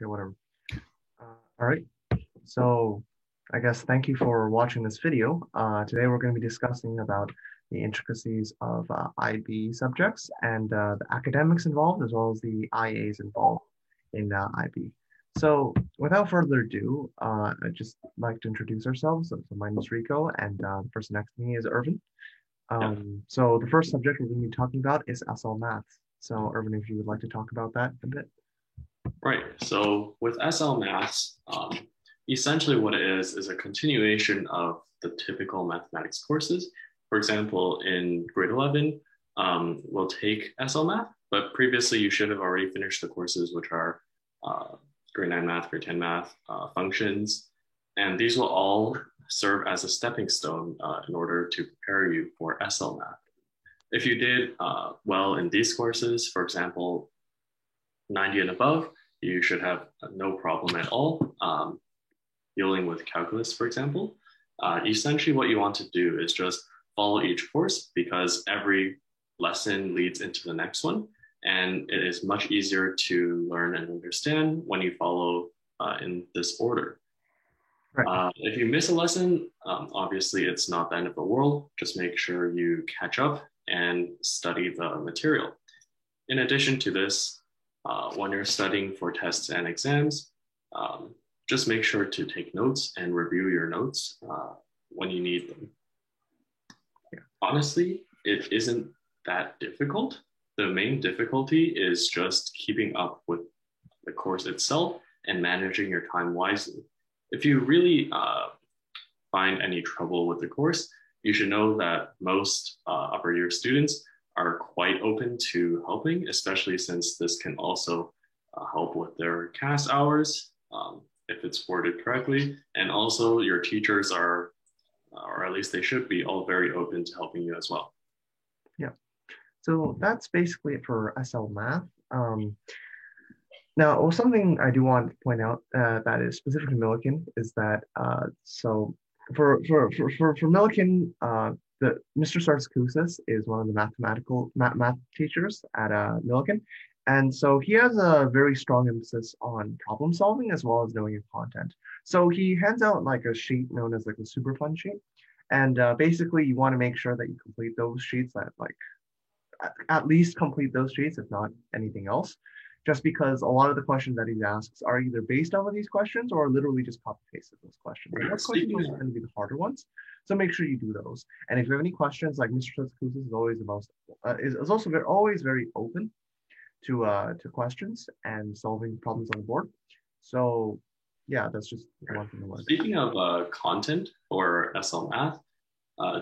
Okay, whatever. All right. So I guess thank you for watching this video. Today we're going to be discussing about the intricacies of IB subjects and the academics involved as well as the IAs involved in IB. So without further ado, I'd just like to introduce ourselves. So my name is Rico and the person next to me is Irvin. Yeah, So the first subject we're going to be talking about is SL Math. So Irvin, if you would like to talk about that a bit. right. So with SL Maths, essentially what it is a continuation of the typical mathematics courses. For example, in grade 11, we'll take SL Math, but previously you should have already finished the courses, which are uh, grade 9 math, grade 10 math, functions, and these will all serve as a stepping stone in order to prepare you for SL Math. If you did well in these courses, for example, 90 and above, you should have no problem at all dealing with calculus, for example. Essentially, what you want to do is just follow each course because every lesson leads into the next one. And it is much easier to learn and understand when you follow in this order. Right. If you miss a lesson, obviously it's not the end of the world. Just make sure you catch up and study the material. In addition to this, when you're studying for tests and exams, just make sure to take notes and review your notes when you need them. Yeah. Honestly, it isn't that difficult. The main difficulty is just keeping up with the course itself and managing your time wisely. If you really find any trouble with the course, you should know that most upper year students are quite open to helping, especially since this can also help with their CAS hours if it's worded correctly. And also your teachers are, or at least they should be, all very open to helping you as well. Yeah. So that's basically it for SL Math. Now, something I do want to point out that is specific to Millikan is that so for Millikan, the Mr. Sarskousis is one of the math teachers at Millikan, and so he has a very strong emphasis on problem solving as well as knowing your content. So he hands out like a sheet known as like a super fun sheet, and basically you want to make sure that you complete those sheets at least complete those sheets, if not anything else, just because a lot of the questions that he asks are either based off of these questions or literally just copy pasted those questions. And Right. those questions Speaking are of, going to be the harder ones. So make sure you do those. And if you have any questions, like Mr. Tsakousis is always the most is also always very open to questions and solving problems on the board. So yeah, that's just one thing I wanted to speaking of content for SL Math,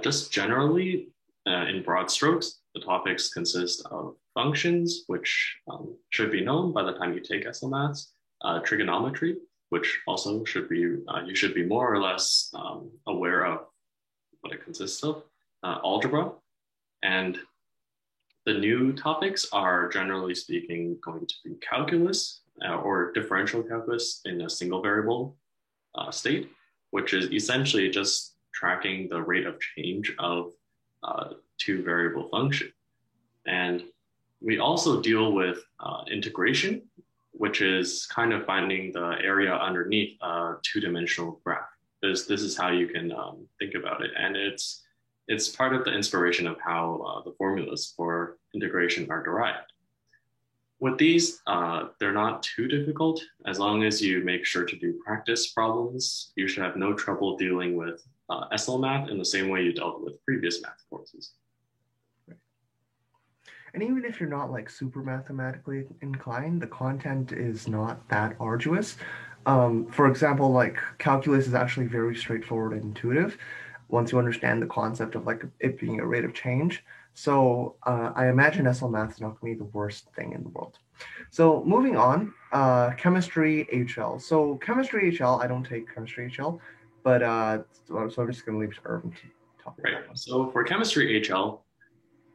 just generally in broad strokes, the topics consist of functions, which should be known by the time you take SL Maths, trigonometry, which also should be, you should be more or less aware of what it consists of, algebra, and the new topics are generally speaking going to be calculus or differential calculus in a single variable state, which is essentially just tracking the rate of change of two variable function. And we also deal with integration, which is kind of finding the area underneath a two-dimensional graph. This is how you can think about it. And it's part of the inspiration of how the formulas for integration are derived. With these, they're not too difficult. As long as you make sure to do practice problems, you should have no trouble dealing with SL Math in the same way you dealt with previous math courses. And even if you're not like super mathematically inclined, the content is not that arduous. For example, like calculus is actually very straightforward and intuitive once you understand the concept of like it being a rate of change. So I imagine SL Math is not going to be the worst thing in the world. So moving on, chemistry HL. So chemistry HL, I don't take chemistry HL, but so I'm just going to leave Irvin to talk about Right. that one. So for chemistry HL,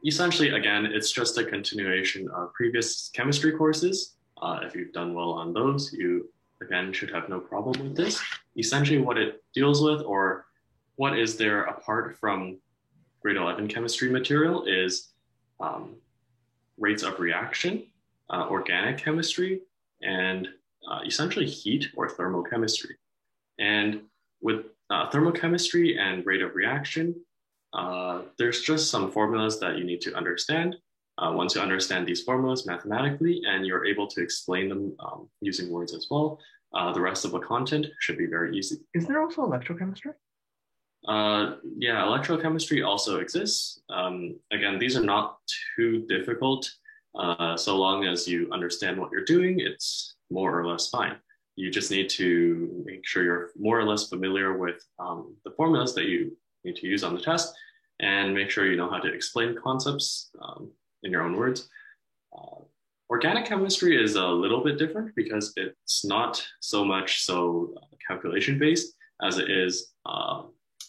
essentially, again, it's just a continuation of previous chemistry courses. If you've done well on those, you, again, should have no problem with this. Essentially, what it deals with, or what is there apart from grade 11 chemistry material, is rates of reaction, organic chemistry, and essentially heat or thermochemistry. And with thermochemistry and rate of reaction, there's just some formulas that you need to understand. Once you understand these formulas mathematically and you're able to explain them using words as well, the rest of the content should be very easy. Is there also electrochemistry? Yeah, electrochemistry also exists. Again, these are not too difficult. So long as you understand what you're doing, it's more or less fine. You just need to make sure you're more or less familiar with the formulas that you need to use on the test and make sure you know how to explain concepts in your own words. Organic chemistry is a little bit different because it's not so much so calculation based as it is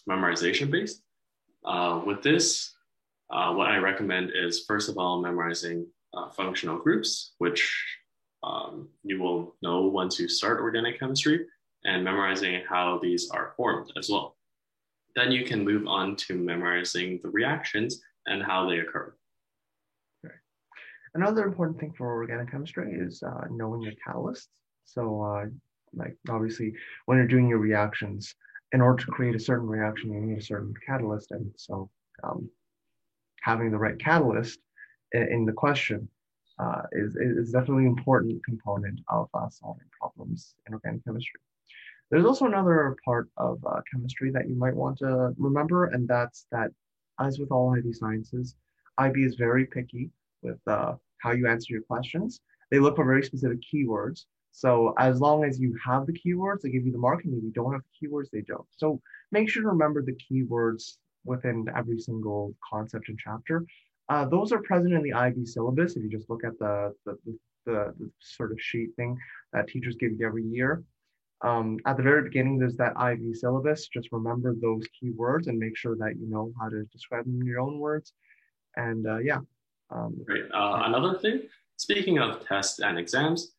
memorization based. With this, what I recommend is first of all memorizing functional groups, which you will know once you start organic chemistry, and memorizing how these are formed as well. Then you can move on to memorizing the reactions and how they occur. Okay. Another important thing for organic chemistry is knowing your catalysts. So like obviously when you're doing your reactions, in order to create a certain reaction, you need a certain catalyst. And so having the right catalyst in the question is definitely an important component of solving problems in organic chemistry. There's also another part of chemistry that you might want to remember, and that's that, as with all IB sciences, IB is very picky with how you answer your questions. They look for very specific keywords. So as long as you have the keywords, they give you the mark, and if you don't have the keywords, they don't. So make sure to remember the keywords within every single concept and chapter. Those are present in the IB syllabus. If you just look at the sort of sheet thing that teachers give you every year, at the very beginning, there's that IB syllabus. Just remember those keywords and make sure that you know how to describe them in your own words. And yeah. Great. Another thing, speaking of tests and exams,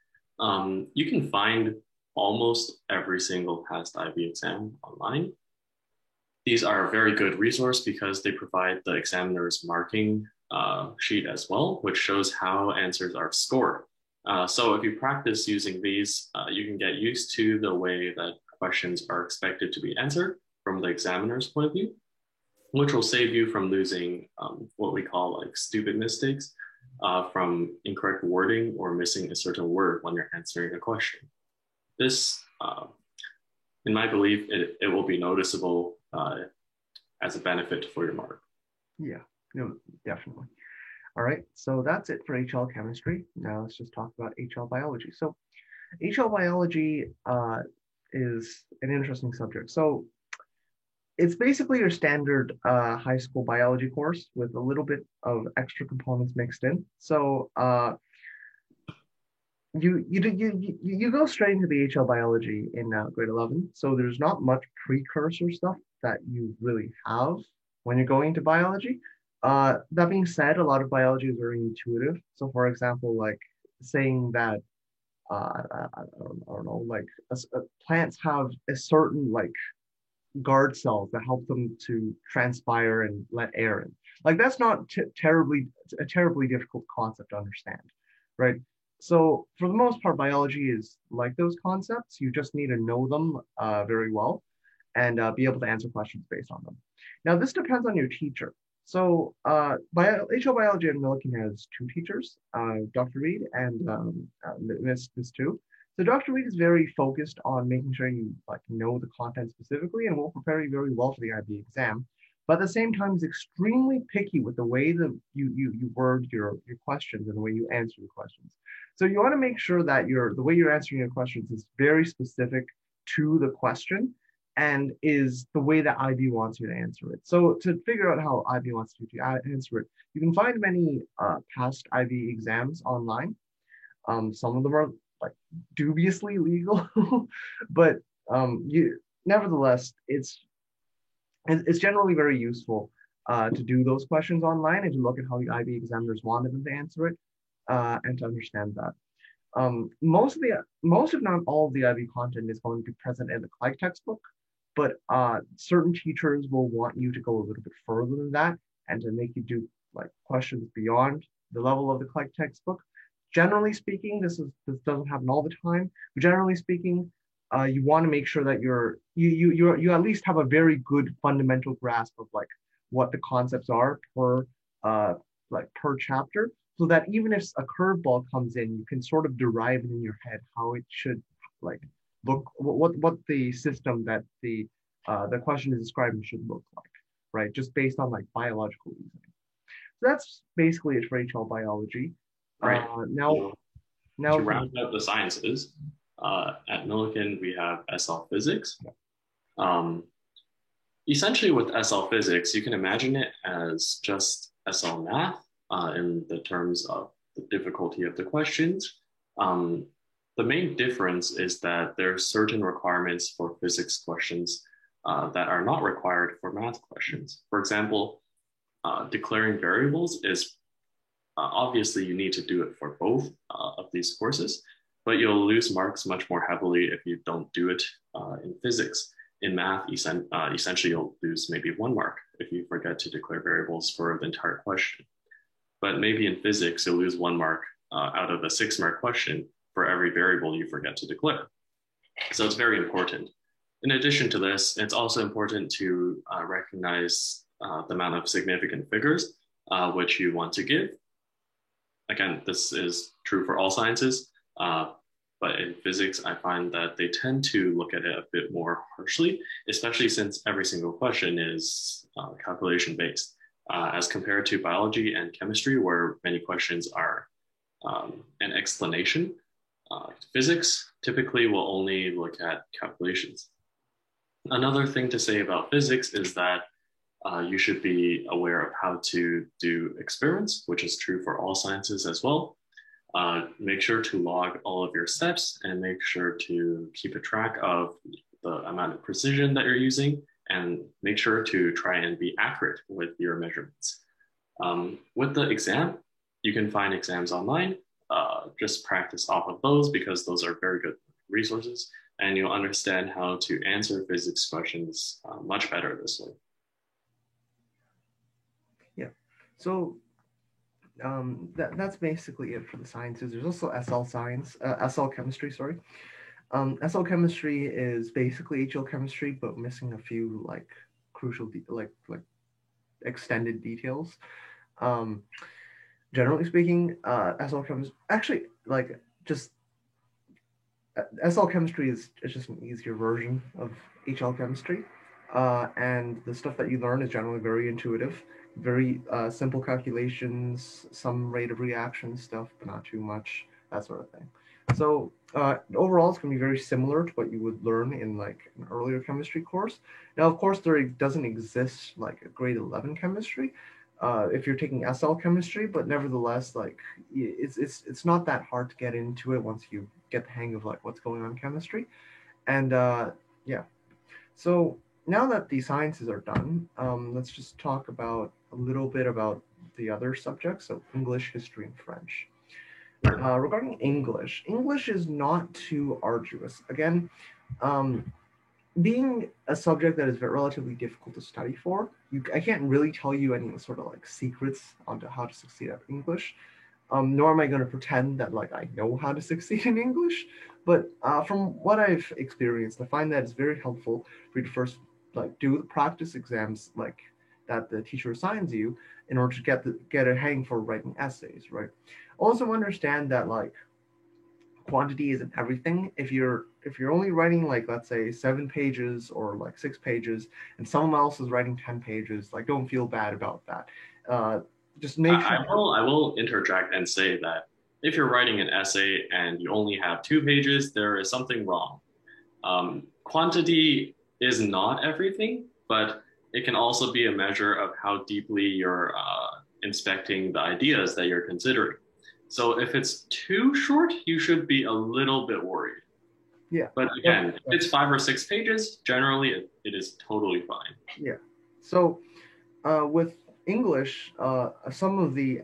you can find almost every single past IB exam online. These are a very good resource because they provide the examiner's marking sheet as well, which shows how answers are scored. So if you practice using these, you can get used to the way that questions are expected to be answered from the examiner's point of view, which will save you from losing what we call like stupid mistakes from incorrect wording or missing a certain word when you're answering a question. This, in my belief, it will be noticeable as a benefit for your mark. Yeah, no, definitely. All right, so that's it for HL chemistry. Now let's just talk about HL biology. So HL biology is an interesting subject. So it's basically your standard high school biology course with a little bit of extra components mixed in. So you go straight into the HL biology in grade 11. So there's not much precursor stuff that you really have when you're going into biology. That being said, a lot of biology is very intuitive. So for example, like saying that, I don't know, like plants have a certain like guard cells that help them to transpire and let air in. Like that's not a terribly difficult concept to understand, right? So for the most part, biology is like those concepts. You just need to know them very well and be able to answer questions based on them. Now, this depends on your teacher. So HL Biology at Millikan has two teachers, Dr. Reed and Miss Tu. So Dr. Reed is very focused on making sure you like know the content specifically and will prepare you very well for the IB exam. But at the same time, is extremely picky with the way that you word your questions and the way you answer your questions. So you want to make sure that the way you're answering your questions is very specific to the question and is the way that IB wants you to answer it. So to figure out how IB wants you to answer it, you can find many past IB exams online. Some of them are like dubiously legal, but nevertheless, it's generally very useful to do those questions online and to look at how the IB examiners wanted them to answer it and to understand that. Most if not all of the IB content is going to be present in the CLEG textbook, but certain teachers will want you to go a little bit further than that and to make you do like questions beyond the level of the CLEG textbook. generally speaking, this doesn't happen all the time, but generally speaking, you want to make sure that you at least have a very good fundamental grasp of like what the concepts are per uh like per chapter, so that even if a curveball comes in, you can sort of derive it in your head how it should like look, what the system that the question is describing should look like, right? Just based on like biological reasoning. So that's basically it for HL biology. Right. Now, So now to for round out the sciences, at Millikan we have SL physics. Um, Essentially, with SL physics, you can imagine it as just SL math in the terms of the difficulty of the questions. Um, the main difference is that there are certain requirements for physics questions that are not required for math questions. For example, declaring variables is obviously you need to do it for both of these courses, but you'll lose marks much more heavily if you don't do it in physics. In math, essentially you'll lose maybe 1 mark if you forget to declare variables for the entire question. But maybe in physics, you'll lose 1 mark out of a 6 mark question for every variable you forget to declare. So it's very important. In addition to this, it's also important to recognize the amount of significant figures which you want to give. Again, this is true for all sciences, but in physics, I find that they tend to look at it a bit more harshly, especially since every single question is calculation based, as compared to biology and chemistry, where many questions are an explanation. Physics typically will only look at calculations. Another thing to say about physics is that you should be aware of how to do experiments, which is true for all sciences as well. Make sure to log all of your steps and make sure to keep a track of the amount of precision that you're using, and make sure to try and be accurate with your measurements. With the exam, you can find exams online. Just practice off of those because those are very good resources, and you'll understand how to answer physics questions much better this way. Yeah. So that's basically it for the sciences. There's also SL chemistry, sorry. SL chemistry is basically HL chemistry, but missing a few like crucial, like extended details. Um, Generally speaking, SL chemistry actually like just SL chemistry is just an easier version of HL chemistry, and the stuff that you learn is generally very intuitive, very simple calculations, some rate of reaction stuff, but not too much, that sort of thing. So overall, it's going to be very similar to what you would learn in like an earlier chemistry course. Now, of course, there doesn't exist like a grade 11 chemistry, if you're taking SL chemistry, but nevertheless, like it's not that hard to get into it once you get the hang of like what's going on in chemistry. And yeah, so now that the sciences are done, let's just talk about a little bit about the other subjects, so English, history, and French. Regarding English, English is not too arduous. Again, being a subject that is relatively difficult to study for, I can't really tell you any sort of like secrets onto how to succeed at English. Nor am I going to pretend that like I know how to succeed in English. But from what I've experienced, I find that it's very helpful for you to first like do the practice exams like that the teacher assigns you in order to get a hang for writing essays, right? Also understand that like quantity isn't everything. If you're only writing like let's say 7 pages or like 6 pages, and someone else is writing 10 pages, like don't feel bad about that. Uh, just make sure. I will interject and say that if you're writing an essay and you only have 2 pages, there is something wrong. Quantity is not everything, but it can also be a measure of how deeply you're inspecting the ideas that you're considering. So if it's too short, you should be a little bit worried. Yeah. But again, if it's 5 or 6 pages, generally it is totally fine. Yeah. So with English, some of the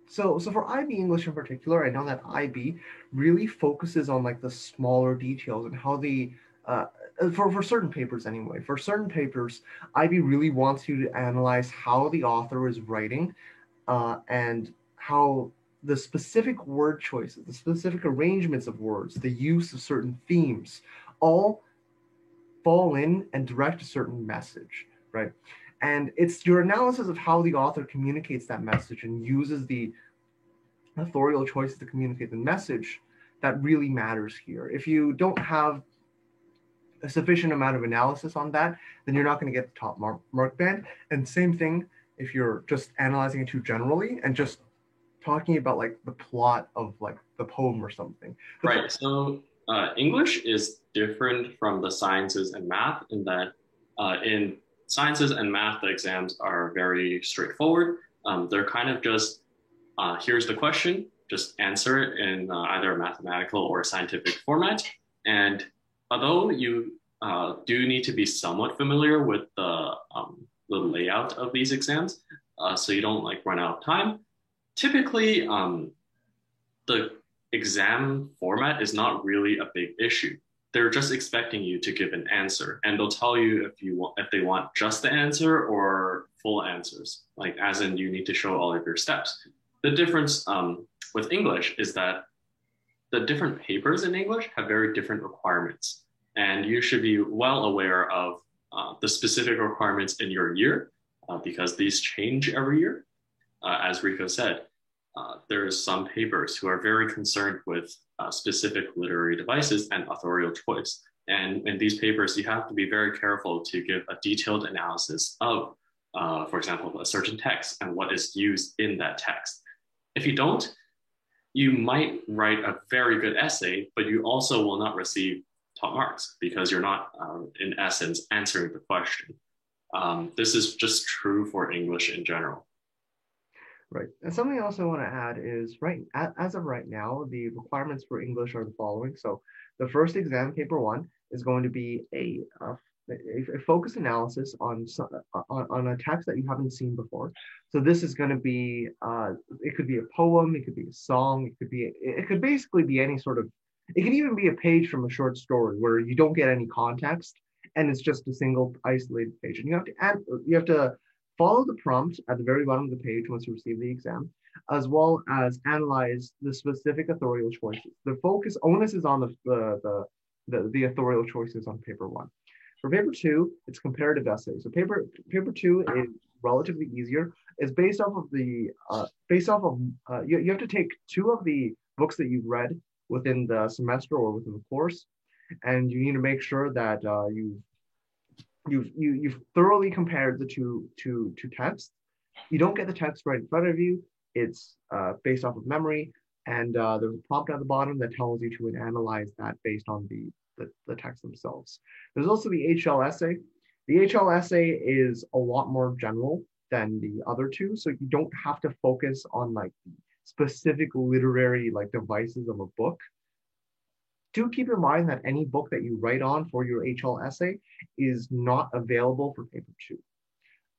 so for IB English in particular, I know that IB really focuses on like the smaller details and how the for certain papers anyway. For certain papers, IB really wants you to analyze how the author is writing, and how the specific word choices, the specific arrangements of words, the use of certain themes, all fall in and direct a certain message, right? And it's your analysis of how the author communicates that message and uses the authorial choices to communicate the message that really matters here. If you don't have a sufficient amount of analysis on that, then you're not going to get the top mark band. And same thing if you're just analyzing it too generally and just talking about like the plot of like the poem or something. Right. So English is different from the sciences and math in that in sciences and math, the exams are very straightforward. They're kind of just here's the question, just answer it in either a mathematical or scientific format. And although you do need to be somewhat familiar with the layout of these exams, so you don't like run out of time, typically the exam format is not really a big issue. They're just expecting you to give an answer, and they'll tell you if they want just the answer or full answers. Like as in, you need to show all of your steps. The difference with English is that the different papers in English have very different requirements, and you should be well aware of the specific requirements in your year because these change every year. As Rico said, there's some papers who are very concerned with specific literary devices and authorial choice. And in these papers, you have to be very careful to give a detailed analysis of, for example, a certain text and what is used in that text. If you don't, you might write a very good essay, but you also will not receive top marks because you're not, in essence, answering the question. This is just true for English in general. Right. And something else I want to add is as of right now, the requirements for English are the following. So the first exam, paper one, is going to be a focused analysis on a text that you haven't seen before. So this is going to be it could be a poem, it could be a song, it could basically be any sort of, it could even be a page from a short story where you don't get any context and it's just a single isolated page. And you have to follow the prompt at the very bottom of the page once you receive the exam, as well as analyze the specific authorial choices. The onus is on the authorial choices on paper one. For paper two, it's comparative essay. So paper two is relatively easier. It's based off of you have to take two of the books that you've read within the semester or within the course, and you need to make sure that you've thoroughly compared the two texts. You don't get the text right in front of you. It's based off of memory, and there's a prompt at the bottom that tells you to analyze that based on the text themselves. There's also the HL essay. The HL essay is a lot more general than the other two, so you don't have to focus on like specific literary like devices of a book. Do keep in mind that any book that you write on for your HL essay is not available for paper two.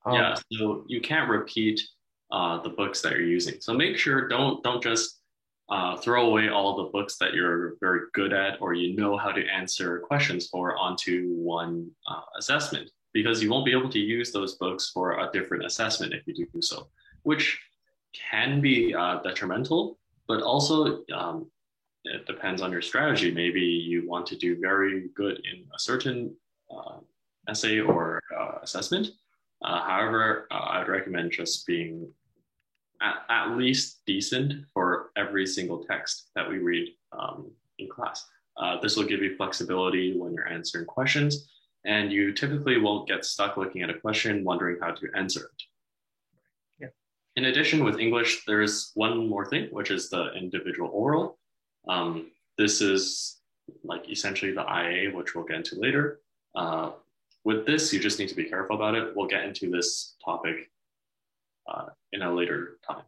Yeah, so you can't repeat the books that you're using. So make sure don't just throw away all the books that you're very good at or you know how to answer questions for onto one assessment because you won't be able to use those books for a different assessment if you do so, which can be detrimental, but also it depends on your strategy. Maybe you want to do very good in a certain essay or assessment. However, I'd recommend just being at least decent for every single text that we read in class. This will give you flexibility when you're answering questions, and you typically won't get stuck looking at a question wondering how to answer it. Yeah. In addition, with English, there's one more thing, which is the individual oral. This is like essentially the IA, which we'll get into later. With this, you just need to be careful about it. We'll get into this topic in a later time.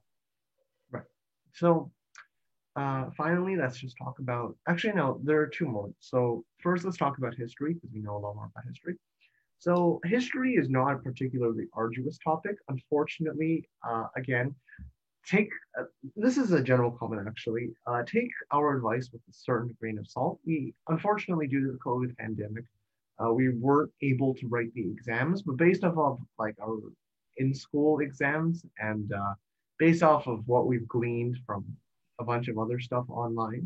Right. So finally, let's just talk about, actually, no, there are two more. So first, let's talk about history because we know a lot more about history. So history is not a particularly arduous topic. Unfortunately, again, this is a general comment actually, take our advice with a certain grain of salt. We, unfortunately, due to the COVID pandemic, we weren't able to write the exams, but based off of like our in-school exams and based off of what we've gleaned from a bunch of other stuff online.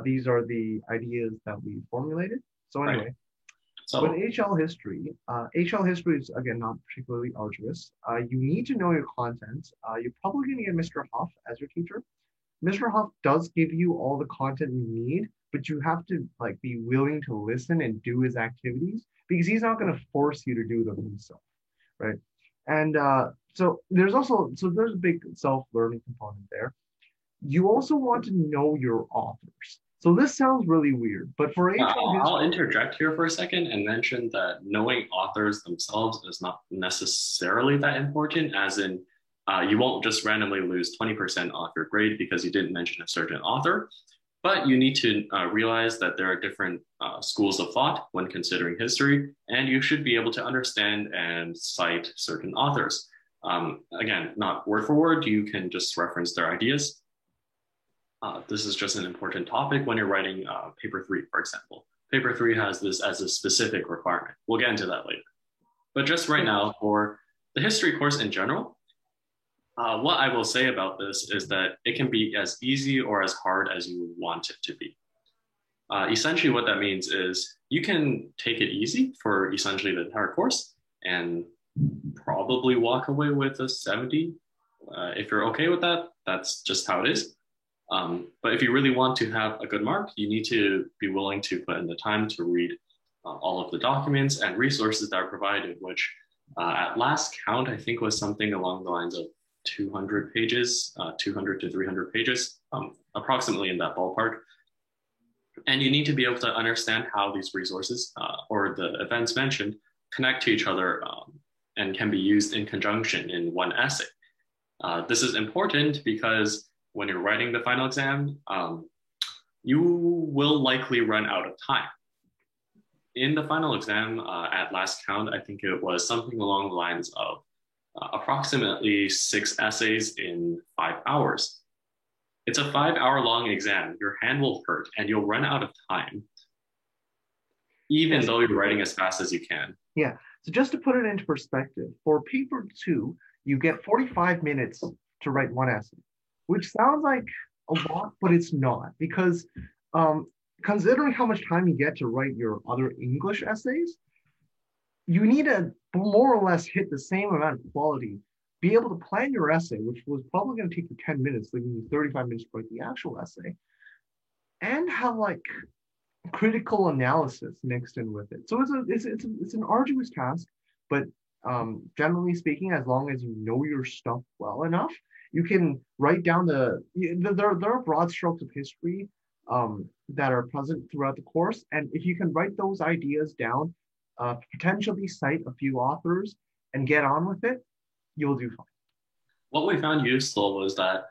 These are the ideas that we formulated. So Right. anyway, with So HL history is again not particularly arduous. You need to know your content. You're probably going to get Mr. Huff as your teacher. Mr. Huff does give you all the content you need, but you have to like be willing to listen and do his activities because he's not going to force you to do them himself, right? And there's a big self-learning component there. You also want to know your authors. So this sounds really weird, but for HL I'll history, interject here for a second and mention that knowing authors themselves is not necessarily that important, as in you won't just randomly lose 20% off your grade because you didn't mention a certain author, but you need to realize that there are different schools of thought when considering history, and you should be able to understand and cite certain authors. Again, not word for word, you can just reference their ideas. This is just an important topic when you're writing paper 3, for example. Paper 3 has this as a specific requirement. We'll get into that later. But just right now, for the history course in general, what I will say about this is that it can be as easy or as hard as you want it to be. Essentially, what that means is you can take it easy for essentially the entire course and probably walk away with a 70. If you're okay with that, that's just how it is. But if you really want to have a good mark, you need to be willing to put in the time to read all of the documents and resources that are provided, which at last count, I think was something along the lines of 200 pages, 200 to 300 pages, approximately in that ballpark. And you need to be able to understand how these resources or the events mentioned connect to each other and can be used in conjunction in one essay. This is important because when you're writing the final exam, you will likely run out of time. In the final exam, at last count, I think it was something along the lines of approximately 6 essays in 5 hours. It's a 5-hour long exam. Your hand will hurt and you'll run out of time, even though you're writing as fast as you can. Yeah. So just to put it into perspective, for paper 2, you get 45 minutes to write one essay, which sounds like a lot, but it's not, because considering how much time you get to write your other English essays, you need to more or less hit the same amount of quality, be able to plan your essay, which was probably going to take you 10 minutes, leaving you 35 minutes to write the actual essay, and have like critical analysis mixed in with it. So it's an arduous task, but generally speaking, as long as you know your stuff well enough, you can write down there are broad strokes of history that are present throughout the course, and if you can write those ideas down, potentially cite a few authors, and get on with it, you'll do fine. What we found useful was that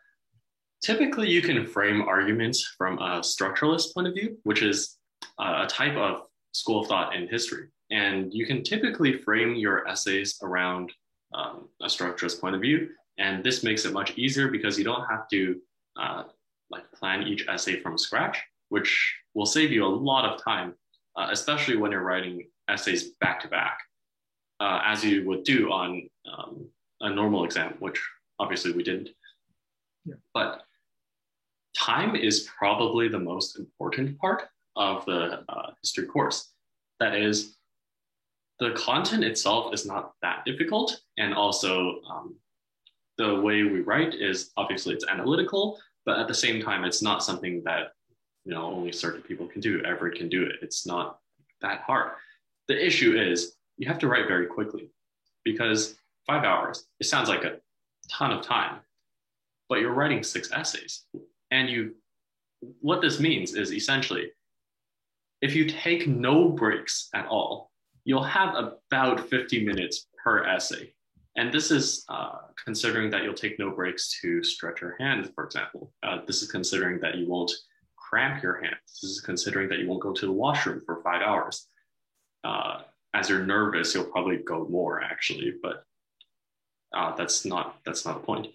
typically you can frame arguments from a structuralist point of view, which is a type of school of thought in history. And you can typically frame your essays around a structuralist point of view. And this makes it much easier because you don't have to plan each essay from scratch, which will save you a lot of time, especially when you're writing essays back to back, as you would do on a normal exam, which obviously we didn't. Yeah. But time is probably the most important part of the history course. That is, the content itself is not that difficult, and also the way we write is obviously it's analytical, but at the same time, it's not something that only certain people can do. Everyone can do it. It's not that hard. The issue is you have to write very quickly, because 5 hours, it sounds like a ton of time, but you're writing 6 essays. And what this means is essentially, if you take no breaks at all, you'll have about 50 minutes per essay. And this is considering that you'll take no breaks to stretch your hands, for example. This is considering that you won't cramp your hands. This is considering that you won't go to the washroom for 5 hours. As you're nervous, you'll probably go more, actually, but that's not the point.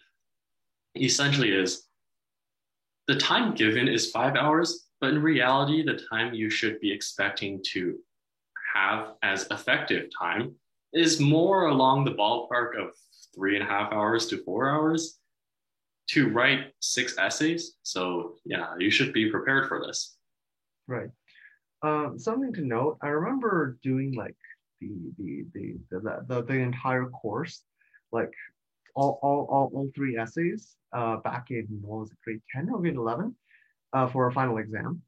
Essentially is the time given is 5 hours, but in reality, the time you should be expecting to have as effective time is more along the ballpark of 3.5 hours to 4 hours. to write 6 essays. So yeah, you should be prepared for this. Right. Something to note, I remember doing like the entire course, like all three essays back in, what was it, grade 10 or grade 11 for a final exam.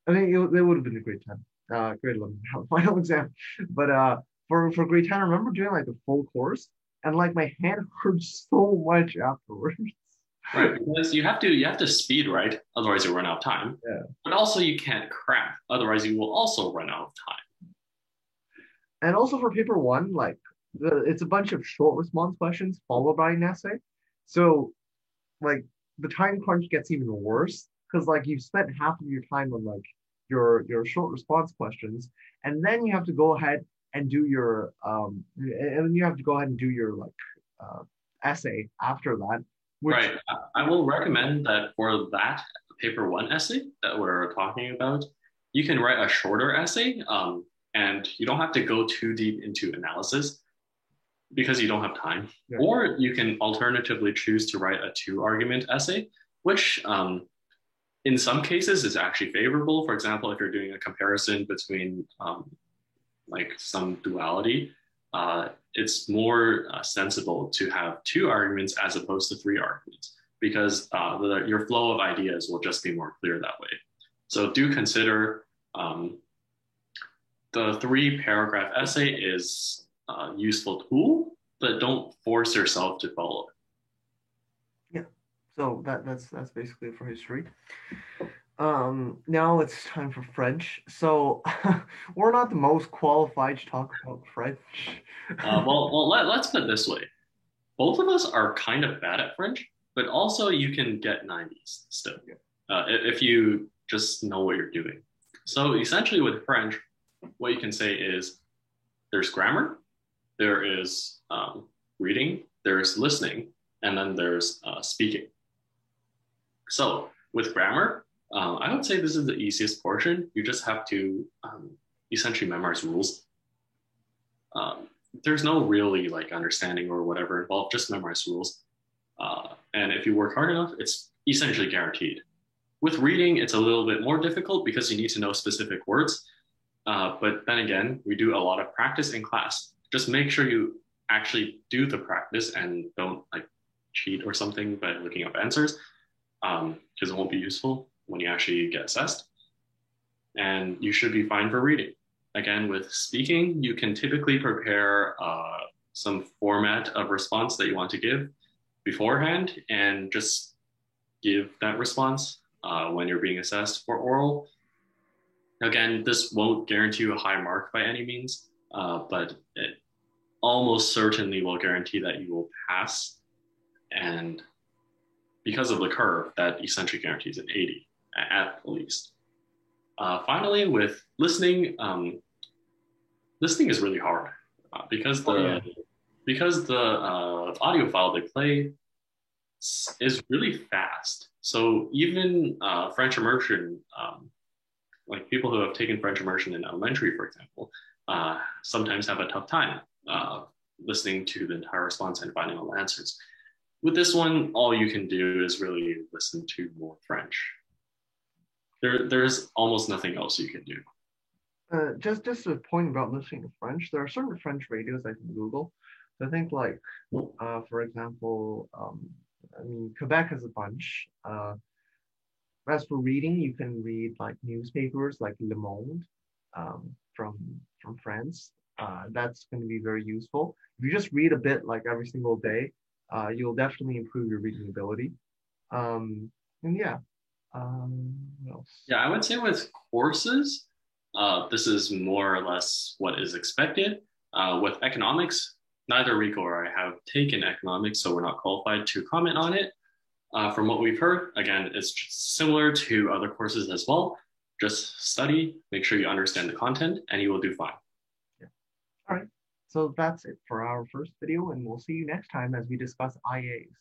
I think it would have been a grade 10, grade 11 final exam. But for grade 10, I remember doing like the full course and like my hand hurt so much afterwards. Right, because you have to speed write, otherwise you run out of time. Yeah. But also you can't cram, otherwise you will also run out of time. And also for paper one, like it's a bunch of short response questions followed by an essay. So like the time crunch gets even worse because like you've spent half of your time on like your short response questions, and then you have to go ahead and do your and then you have to go ahead and do your like uh, essay after that, which Right. I will recommend that for that paper one essay that we're talking about, you can write a shorter essay, and you don't have to go too deep into analysis because you don't have time. yeah, Or you can alternatively choose to write a 2 argument essay, which in some cases is actually favorable. For example, if you're doing a comparison between like some duality, it's more sensible to have 2 arguments as opposed to 3 arguments because your flow of ideas will just be more clear that way. So do consider the 3 paragraph essay is a useful tool, but don't force yourself to follow it. yeah. So that's basically it for history. Now it's time for French. So we're not the most qualified to talk about French. Let's put it this way. Both of us are kind of bad at French, but also you can get 90s still if you just know what you're doing. So essentially with French, what you can say is there's grammar, there is reading, there's listening, and then there's speaking. So with grammar, I would say this is the easiest portion. You just have to essentially memorize rules. There's no really like understanding or whatever involved, just memorize rules. And if you work hard enough, it's essentially guaranteed. With reading, it's a little bit more difficult because you need to know specific words. But then again, we do a lot of practice in class. Just make sure you actually do the practice and don't like cheat or something by looking up answers, because it won't be useful when you actually get assessed. And you should be fine for reading. Again, with speaking, you can typically prepare some format of response that you want to give beforehand and just give that response when you're being assessed for oral. Again, this won't guarantee you a high mark by any means, but it almost certainly will guarantee that you will pass. And because of the curve, that essentially guarantees an 80 at least. Finally, with listening, listening is really hard because the audio file they play is really fast. So even French immersion, like people who have taken French immersion in elementary, for example, sometimes have a tough time listening to the entire response and finding all the answers. With this one, all you can do is really listen to more French. There's almost nothing else you can do. Just a point about listening to French. There are certain French radios I can Google. So I think like, for example, I mean, Quebec has a bunch. As for reading, you can read like newspapers like Le Monde from France. That's going to be very useful. If you just read a bit like every single day, you'll definitely improve your reading ability. And yeah, what else? Yeah, I would say with courses, this is more or less what is expected. With economics, neither Rico or I have taken economics, so we're not qualified to comment on it. From what we've heard, again, it's similar to other courses as well. Just study, make sure you understand the content, and you will do fine. Yeah. All right. So that's it for our first video, and we'll see you next time as we discuss IAs.